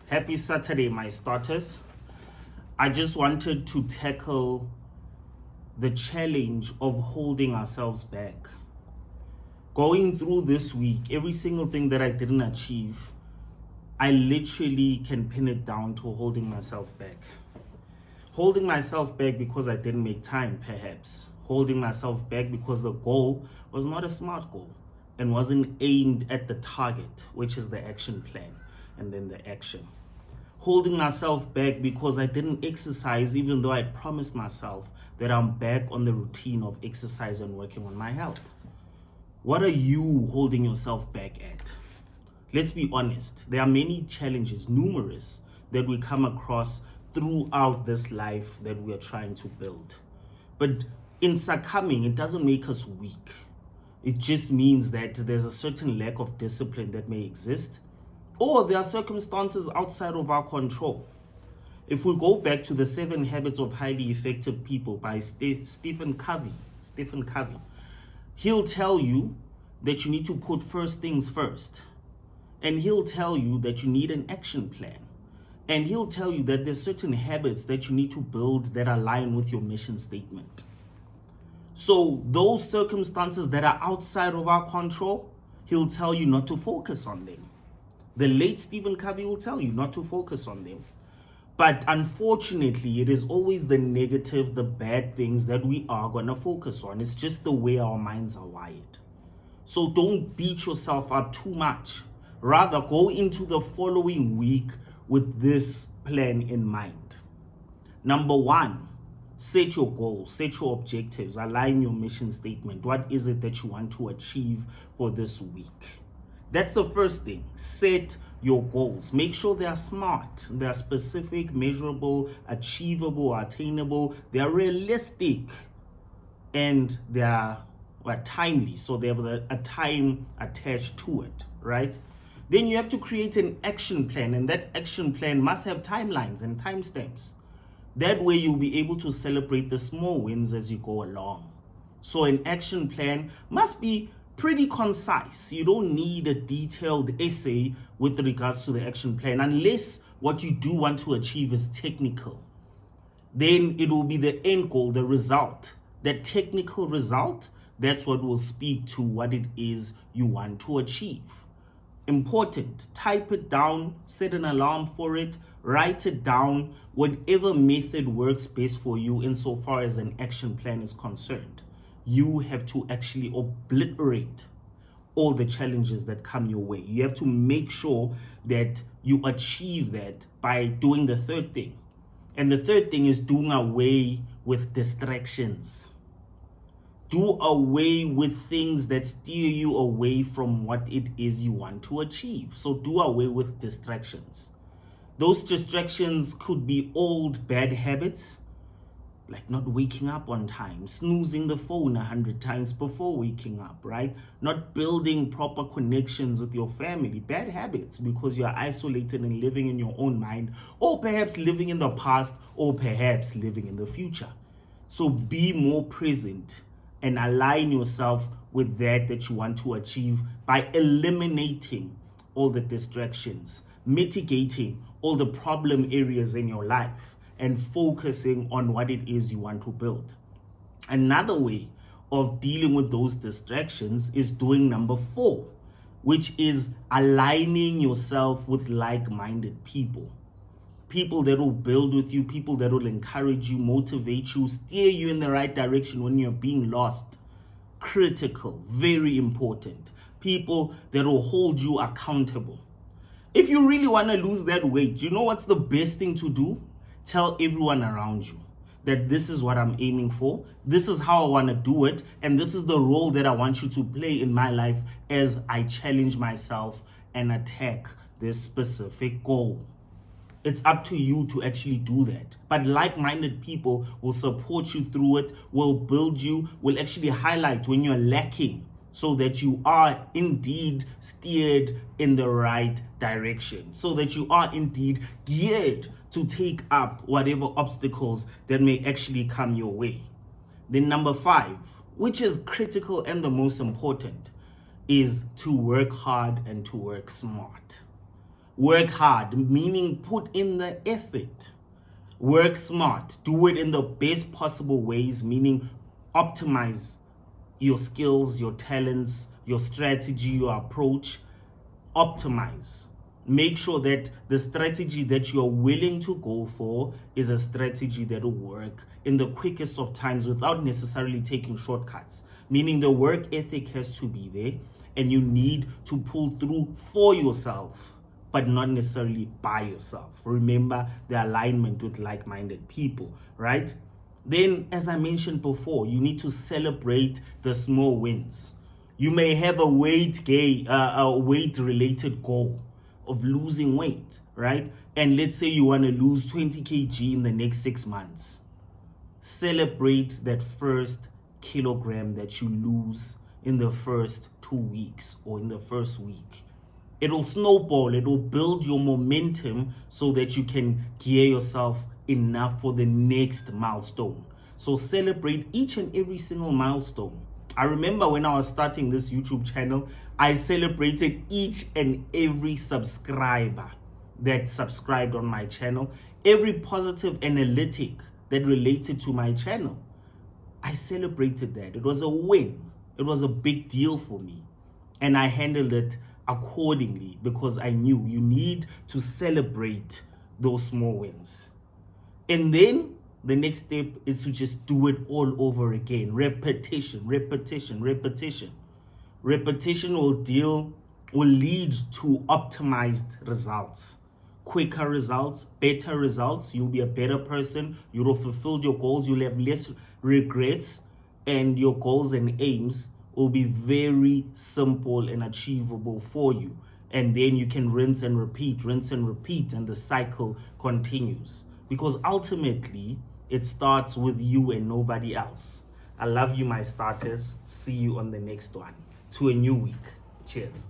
Happy Saturday, my starters. I just wanted to tackle the challenge of holding ourselves back. Going through this week, every single thing that I didn't achieve, I literally can pin it down to holding myself back. Holding myself back because I didn't make time, perhaps. Holding myself back because the goal was not a smart goal and wasn't aimed at the target, which is the action plan and then the action. Holding myself back because I didn't exercise, even though I promised myself that I'm back on the routine of exercise and working on my health. What are you holding yourself back at? Let's be honest. There are many challenges, numerous, that we come across throughout this life that we are trying to build. But in succumbing, it doesn't make us weak. It just means that there's a certain lack of discipline that may exist, or there are circumstances outside of our control. If we go back to the 7 Habits of Highly Effective People by Stephen Covey, he'll tell you that you need to put first things first. And he'll tell you that you need an action plan. And he'll tell you that there's certain habits that you need to build that align with your mission statement. So those circumstances that are outside of our control, he'll tell you not to focus on them. The late Stephen Covey will tell you not to focus on them. But unfortunately, it is always the negative, the bad things that we are going to focus on. It's just the way our minds are wired. So don't beat yourself up too much. Rather, go into the following week with this plan in mind. Number 1, set your goals, set your objectives, align your mission statement. What is it that you want to achieve for this week? That's the first thing. Set your goals. Make sure they are smart, they are specific, measurable, achievable, attainable, they are realistic, and they are timely. So they have a time attached to it, right? Then you have to create an action plan, and that action plan must have timelines and timestamps. That way you'll be able to celebrate the small wins as you go along. So an action plan must be pretty concise. You don't need a detailed essay with regards to the action plan unless what you do want to achieve is technical. Then it will be the end goal, the result. That technical result, that's what will speak to what it is you want to achieve. Important, type it down, set an alarm for it, write it down, whatever method works best for you insofar as an action plan is concerned. You have to actually obliterate all the challenges that come your way. You have to make sure that you achieve that by doing the third thing. And the third thing is doing away with distractions. Do away with things that steer you away from what it is you want to achieve. So do away with distractions. Those distractions could be old bad habits, like not waking up on time, snoozing the phone 100 times before waking up, right? Not building proper connections with your family, bad habits because you are isolated and living in your own mind, or perhaps living in the past, or perhaps living in the future. So be more present and align yourself with that you want to achieve by eliminating all the distractions, mitigating all the problem areas in your life, and focusing on what it is you want to build. Another way of dealing with those distractions is doing number 4, which is aligning yourself with like-minded people. People that will build with you, people that will encourage you, motivate you, steer you in the right direction when you're being lost. Critical, very important. People that will hold you accountable. If you really want to lose that weight, you know what's the best thing to do? Tell everyone around you that this is what I'm aiming for, this is how I want to do it, and this is the role that I want you to play in my life as I challenge myself and attack this specific goal. It's up to you to actually do that. But like-minded people will support you through it, will build you, will actually highlight when you're lacking so that you are indeed steered in the right direction, so that you are indeed geared to take up whatever obstacles that may actually come your way. Then number 5, which is critical and the most important, is to work hard and to work smart. Work hard, meaning put in the effort. Work smart, do it in the best possible ways, meaning optimize your skills, your talents, your strategy, your approach. Optimize. Make sure that the strategy that you're willing to go for is a strategy that will work in the quickest of times without necessarily taking shortcuts. Meaning the work ethic has to be there and you need to pull through for yourself, but not necessarily by yourself. Remember the alignment with like-minded people, right? Then, as I mentioned before, you need to celebrate the small wins. You may have a weight-related goal of losing weight, right? And let's say you want to lose 20 kg in the next 6 months. Celebrate that first kilogram that you lose in the first 2 weeks or in the first week. It'll snowball, it will build your momentum so that you can gear yourself enough for the next milestone. So celebrate each and every single milestone. I remember when I was starting this YouTube channel, I celebrated each and every subscriber that subscribed on my channel, every positive analytic that related to my channel. I celebrated that. It was a win. It was a big deal for me. And I handled it accordingly because I knew you need to celebrate those small wins. And then the next step is to just do it all over again. Repetition, repetition, repetition. Repetition will lead to optimized results, quicker results, better results. You'll be a better person. You'll have fulfilled your goals. You'll have less regrets, and your goals and aims will be very simple and achievable for you. And then you can rinse and repeat, and the cycle continues. Because ultimately, it starts with you and nobody else. I love you, my starters. See you on the next one. To a new week. Cheers.